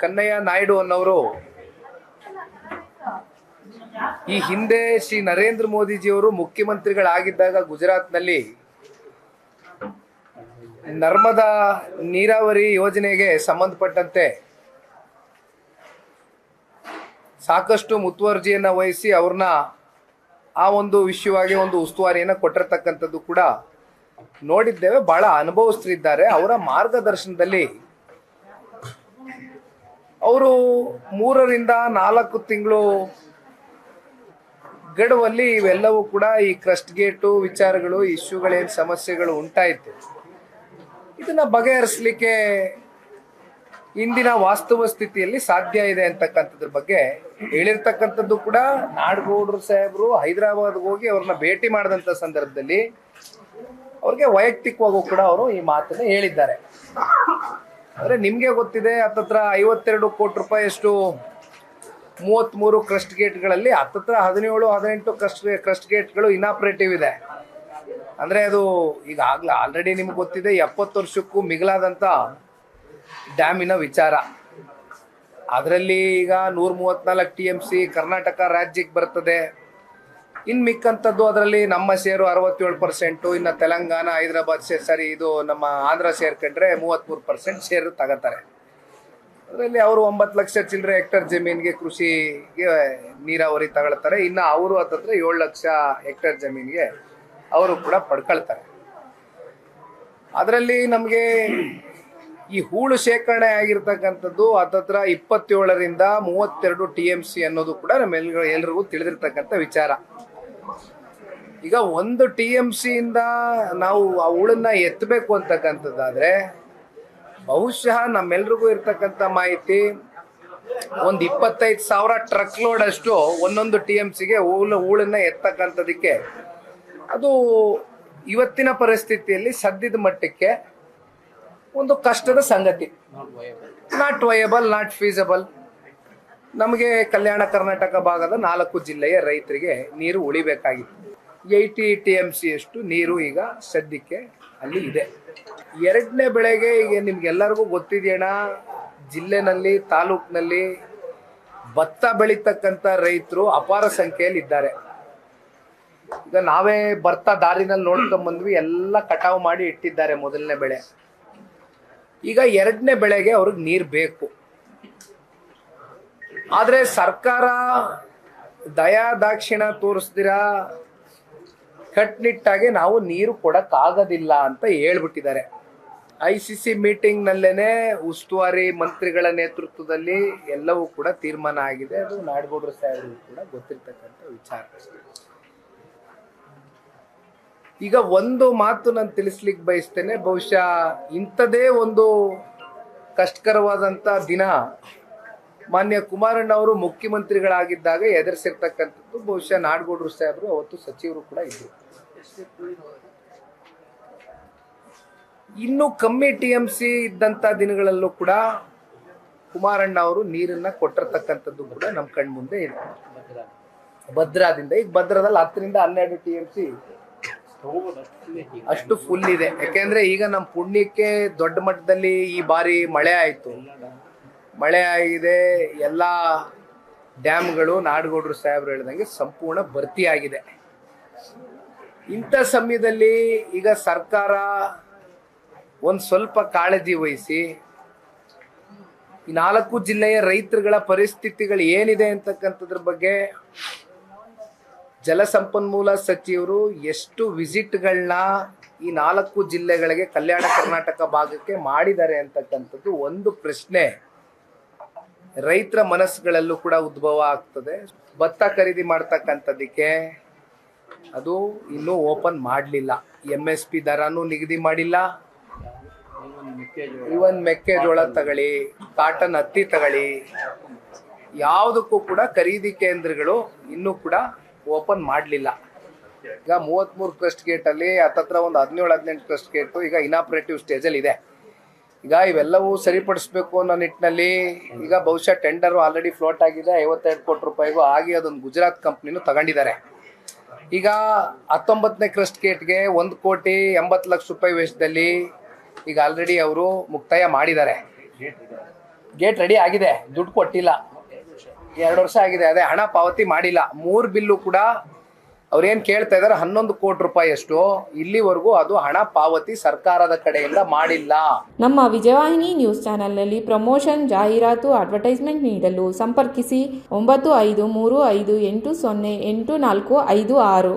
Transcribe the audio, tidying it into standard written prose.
ಕನ್ನಯ್ಯ ನಾಯ್ಡು ಅನ್ನೋರು ಈ ಹಿಂದೆ ಶ್ರೀ ನರೇಂದ್ರ ಮೋದಿಜಿಯವರು ಮುಖ್ಯಮಂತ್ರಿಗಳಾಗಿದ್ದಾಗ ಗುಜರಾತ್ನಲ್ಲಿ ನರ್ಮದಾ ನೀರಾವರಿ ಯೋಜನೆಗೆ ಸಂಬಂಧಪಟ್ಟಂತೆ ಸಾಕಷ್ಟು ಮುತುವರ್ಜಿಯನ್ನು ವಹಿಸಿ ಅವ್ರನ್ನ ಆ ಒಂದು ವಿಷಯವಾಗಿ ಒಂದು ಉಸ್ತುವಾರಿಯನ್ನು ಕೊಟ್ಟಿರ್ತಕ್ಕಂಥದ್ದು ಕೂಡ ನೋಡಿದ್ದೇವೆ. ಬಹಳ ಅನುಭವಸ್ಥರಿದ್ದಾರೆ. ಅವರ ಮಾರ್ಗದರ್ಶನದಲ್ಲಿ ಅವರು 3 ರಿಂದ 4 ತಿಂಗಳು ಗಡುವಲ್ಲಿ ಇವೆಲ್ಲವೂ ಕೂಡ ಈ ಕ್ರಸ್ಟ್ ಗೇಟು ವಿಚಾರಗಳು ಇಶ್ಯೂಗಳೇನು ಸಮಸ್ಯೆಗಳು ಉಂಟಾಯಿತು ಇದನ್ನ ಬಗೆಹರಿಸಲಿಕ್ಕೆ ಇಂದಿನ ವಾಸ್ತವ ಸ್ಥಿತಿಯಲ್ಲಿ ಸಾಧ್ಯ ಇದೆ ಅಂತಕ್ಕಂಥದ್ರ ಬಗ್ಗೆ ಹೇಳಿರ್ತಕ್ಕಂಥದ್ದು ಕೂಡ ನಾಡಗೌಡರು ಸಾಹೇಬರು ಹೈದರಾಬಾದ್ಗೆ ಹೋಗಿ ಅವ್ರನ್ನ ಭೇಟಿ ಮಾಡಿದಂಥ ಸಂದರ್ಭದಲ್ಲಿ ಅವ್ರಿಗೆ ವೈಯಕ್ತಿಕವಾಗೂ ಕೂಡ ಅವರು ಈ ಮಾತನ್ನ ಹೇಳಿದ್ದಾರೆ. ಅಂದರೆ ನಿಮಗೆ ಗೊತ್ತಿದೆ, ಹತ್ತತ್ರ 52 ಕೋಟಿ ರೂಪಾಯಿಯಷ್ಟು 33 ಕ್ರಸ್ಟ್ ಗೇಟ್ಗಳಲ್ಲಿ ಹತ್ತತ್ರ 17-18 ಕ್ರಸ್ಟ್ ಗೇಟ್ಗಳು ಇನಾಪರೇಟಿವ್ ಇದೆ. ಅಂದರೆ ಅದು ಈಗಾಗಲೇ ಆಲ್ರೆಡಿ ನಿಮ್ಗೆ ಗೊತ್ತಿದೆ 70 ವರ್ಷಕ್ಕೂ ಮಿಗಿಲಾದಂಥ ಡ್ಯಾಮಿನ ವಿಚಾರ. ಅದರಲ್ಲಿ ಈಗ 134 TMC ಕರ್ನಾಟಕ ರಾಜ್ಯಕ್ಕೆ ಬರ್ತದೆ. ಇನ್ನು ಮಿಕ್ಕಂಥದ್ದು ಅದರಲ್ಲಿ ನಮ್ಮ ಶೇರು 67%, ಇನ್ನು ತೆಲಂಗಾಣ ಹೈದರಾಬಾದ್ ಇದು ನಮ್ಮ ಆಂಧ್ರ ಸೇರ್ಕೊಂಡ್ರೆ 33% ಶೇರು ತಗೋತಾರೆ. ಅದರಲ್ಲಿ ಅವರು 9 ಲಕ್ಷ ಚಿಲ್ಲರೆ ಹೆಕ್ಟರ್ ಜಮೀನಿಗೆ ಕೃಷಿಗೆ ನೀರಾವರಿ ತಗೊಳ್ತಾರೆ. ಇನ್ನು ಅವರು ಹತ್ತತ್ರ 7 ಲಕ್ಷ ಹೆಕ್ಟರ್ ಜಮೀನಿಗೆ ಅವರು ಕೂಡ ಪಡ್ಕೊಳ್ತಾರೆ. ಅದರಲ್ಲಿ ನಮಗೆ ಈ ಹೂಳು ಶೇಖರಣೆ ಆಗಿರ್ತಕ್ಕಂಥದ್ದು ಹತ್ತತ್ರ 27 ರಿಂದ 32 TMC ಅನ್ನೋದು ಕೂಡ ಎಲ್ರಿಗೂ ತಿಳಿದಿರ್ತಕ್ಕಂಥ ವಿಚಾರ. ಈಗ 1 TMC ಇಂದ ನಾವು ಆ ಹೂಳನ್ನ ಎತ್ತಬೇಕು ಅಂತಕ್ಕಂಥದ್ದಾದ್ರೆ ಬಹುಶಃ ನಮ್ಮೆಲ್ರಿಗೂ ಇರ್ತಕ್ಕಂಥ ಮಾಹಿತಿ ಒಂದು 25,000 ಟ್ರಕ್ ಲೋಡ್ ಅಷ್ಟು ಒಂದೊಂದು TMCಗೆ ಹೂಳನ್ನ ಎತ್ತಕ್ಕಂಥದಕ್ಕೆ ಅದು ಇವತ್ತಿನ ಪರಿಸ್ಥಿತಿಯಲ್ಲಿ ಸದ್ಯದ ಮಟ್ಟಕ್ಕೆ ಒಂದು ಕಷ್ಟದ ಸಂಗತಿ. Not viable, not feasible. ನಮಗೆ ಕಲ್ಯಾಣ ಕರ್ನಾಟಕ ಭಾಗದ 4 ಜಿಲ್ಲೆಯ ರೈತರಿಗೆ ನೀರು ಉಳಿಬೇಕಾಗಿತ್ತು. 80 TMC ಅಷ್ಟು ನೀರು ಈಗ ಸದ್ಯಕ್ಕೆ ಅಲ್ಲಿ ಇದೆ. 2ನೇ ಬೆಳೆಗೆ ಈಗ ನಿಮ್ಗೆಲ್ಲರಿಗೂ ಗೊತ್ತಿದೆಯಣ್ಣ, ಜಿಲ್ಲೆನಲ್ಲಿ ತಾಲೂಕಿನಲ್ಲಿ ಭತ್ತ ಬೆಳೀತಕ್ಕಂಥ ರೈತರು ಅಪಾರ ಸಂಖ್ಯೆಯಲ್ಲಿ ಇದ್ದಾರೆ. ಈಗ ನಾವೇ ಬರ್ತಾ ದಾರಿನಲ್ಲಿ ನೋಡ್ಕೊಂಡ್ ಬಂದ್ವಿ, ಎಲ್ಲ ಕಟಾವು ಮಾಡಿ ಇಟ್ಟಿದ್ದಾರೆ ಮೊದಲನೇ ಬೆಳೆ. ಈಗ 2ನೇ ಬೆಳೆಗೆ ಅವ್ರಿಗೆ ನೀರು ಬೇಕು. ಆದರೆ ಸರ್ಕಾರ ದಯಾದಾಕ್ಷಿಣ ತೋರಿಸ್ದಿರ ಕಟ್ನಿಟ್ಟಾಗಿ ನಾವು ನೀರು ಕೊಡಕ್ಕಾಗೋದಿಲ್ಲ ಅಂತ ಹೇಳ್ಬಿಟ್ಟಿದ್ದಾರೆ. ICC ಮೀಟಿಂಗ್ನಲ್ಲೇನೆ ಉಸ್ತುವಾರಿ ಮಂತ್ರಿಗಳ ನೇತೃತ್ವದಲ್ಲಿ ಎಲ್ಲವೂ ಕೂಡ ತೀರ್ಮಾನ ಆಗಿದೆ. ಅದು ನಾಡಗೌಡರು ಸಾಹೇಬರು ಕೂಡ ಗೊತ್ತಿರ್ತಕ್ಕಂಥ ವಿಚಾರ. ಈಗ ಒಂದು ಮಾತು ನಾನು ತಿಳಿಸ್ಲಿಕ್ಕೆ ಬಯಸ್ತೇನೆ, ಬಹುಶಃ ಇಂಥದೇ ಒಂದು ಕಷ್ಟಕರವಾದಂಥ ದಿನ ಮಾನ್ಯ ಕುಮಾರಣ್ಣ ಅವರು ಮುಖ್ಯಮಂತ್ರಿಗಳಾಗಿದ್ದಾಗ ಎದುರಿಸಿರ್ತಕ್ಕಂಥದ್ದು ಬಹುಶಃ ನಾಡಗೌಡರು ಸಾಹೇಬರು ಅವತ್ತು ಸಚಿವರು ಕೂಡ ಇದ್ರು. ಇನ್ನೂ ಕಮ್ಮಿ TMC ಇದ್ದಂಥ ದಿನಗಳಲ್ಲೂ ಕೂಡ ಕುಮಾರಣ್ಣ ಅವರು ನೀರನ್ನ ಕೊಟ್ಟಿರ್ತಕ್ಕಂಥದ್ದು ಕೂಡ ನಮ್ಮ ಕಣ್ಮುಂದೆ ಇದೆ. ಭದ್ರಾದಿಂದ ಈಗ ಭದ್ರಾದಲ್ಲಿ 10 ರಿಂದ 12 TMC ಅಷ್ಟು ಫುಲ್ ಇದೆ. ಯಾಕೆಂದ್ರೆ ಈಗ ನಮ್ಮ ಪುಣ್ಯಕ್ಕೆ ದೊಡ್ಡ ಮಟ್ಟದಲ್ಲಿ ಈ ಬಾರಿ ಮಳೆ ಆಯಿತು, ಮಳೆ ಆಗಿದೆ. ಎಲ್ಲ ಡ್ಯಾಮ್ಗಳು ನಾಡಗೌಡರು ಸಾಹೇಬರು ಹೇಳಿದಂಗೆ ಸಂಪೂರ್ಣ ಭರ್ತಿಯಾಗಿದೆ. ಇಂಥ ಸಮಯದಲ್ಲಿ ಈಗ ಸರ್ಕಾರ ಒಂದು ಸ್ವಲ್ಪ ಕಾಳಜಿ ವಹಿಸಿ ಈ 4 ಜಿಲ್ಲೆಯ ರೈತರುಗಳ ಪರಿಸ್ಥಿತಿಗಳು ಏನಿದೆ ಅಂತಕ್ಕಂಥದ್ರ ಬಗ್ಗೆ ಜಲಸಂಪನ್ಮೂಲ ಸಚಿವರು ಎಷ್ಟು ವಿಸಿಟ್ಗಳನ್ನ ಈ 4 ಜಿಲ್ಲೆಗಳಿಗೆ ಕಲ್ಯಾಣ ಕರ್ನಾಟಕ ಭಾಗಕ್ಕೆ ಮಾಡಿದ್ದಾರೆ ಅಂತಕ್ಕಂಥದ್ದು ಒಂದು ಪ್ರಶ್ನೆ ರೈತರ ಮನಸ್ಸುಗಳಲ್ಲೂ ಕೂಡ ಉದ್ಭವ ಆಗ್ತದೆ. ಭತ್ತ ಖರೀದಿ ಮಾಡ್ತಕ್ಕಂಥದ್ದಕ್ಕೆ ಅದು ಇನ್ನೂ ಓಪನ್ ಮಾಡಲಿಲ್ಲ. MSP ದರನೂ ನಿಗದಿ ಮಾಡಿಲ್ಲ. ಇವನ್ ಮೆಕ್ಕೆಜೋಳ ತಗೊಳ್ಳಿ, ಕಾಟನ್ ಹತ್ತಿ ತಗೊಳ್ಳಿ, ಯಾವುದಕ್ಕೂ ಕೂಡ ಖರೀದಿ ಕೇಂದ್ರಗಳು ಇನ್ನೂ ಕೂಡ ಓಪನ್ ಮಾಡಲಿಲ್ಲ. ಈಗ 33 ಕ್ರಸ್ಟ್ ಗೇಟಲ್ಲಿ ಹತ್ತತ್ರ ಒಂದು 17-18 ಕ್ರಸ್ಟ್ ಗೇಟು ಈಗ ಇನಾಪರೇಟಿವ್ ಸ್ಟೇಜಲ್ಲಿ ಇದೆ. ಈಗ ಇವೆಲ್ಲವೂ ಸರಿಪಡಿಸ್ಬೇಕು ಅನ್ನೋ ನಿಟ್ಟಿನಲ್ಲಿ ಈಗ ಬಹುಶಃ ಟೆಂಡರ್ ಆಲ್ರೆಡಿ ಫ್ಲೋಟ್ ಆಗಿದೆ. 52 ಕೋಟಿ ರೂಪಾಯಿಗೂ ಆಗಿ ಅದೊಂದು ಗುಜರಾತ್ ಕಂಪ್ನಿನೂ ತಗೊಂಡಿದ್ದಾರೆ. ಈಗ 19ನೇ ಕ್ರಸ್ಟ್ ಗೇಟ್ಗೆ 1,80,00,000 ರೂಪಾಯಿ ವೆಚ್ಚದಲ್ಲಿ ಈಗ ಆಲ್ರೆಡಿ ಅವರು ಮುಕ್ತಾಯ ಮಾಡಿದ್ದಾರೆ. ಗೇಟ್ ರೆಡಿ ಆಗಿದೆ, ದುಡ್ಡು ಕೊಟ್ಟಿಲ್ಲ, 2 ವರ್ಷ ಆಗಿದೆ, ಅದೇ ಹಣ ಪಾವತಿ ಮಾಡಿಲ್ಲ. 3 ಬಿಲ್ಲು ಕೂಡ ಅವ್ರೇನ್ ಕೇಳ್ತಾ ಇದಾರೆ 11 ಕೋಟಿ ರೂಪಾಯಿ ಅಷ್ಟು, ಇಲ್ಲಿವರೆಗೂ ಅದು ಹಣ ಪಾವತಿ ಸರ್ಕಾರದ ಕಡೆಯಿಂದ ಮಾಡಿಲ್ಲ. ನಮ್ಮ ವಿಜಯವಾಹಿನಿ ನ್ಯೂಸ್ ಚಾನೆಲ್ನಲ್ಲಿ ಪ್ರಮೋಷನ್, ಜಾಹೀರಾತು, ಅಡ್ವರ್ಟೈಸ್ಮೆಂಟ್ ನೀಡಲು ಸಂಪರ್ಕಿಸಿ 9535808456.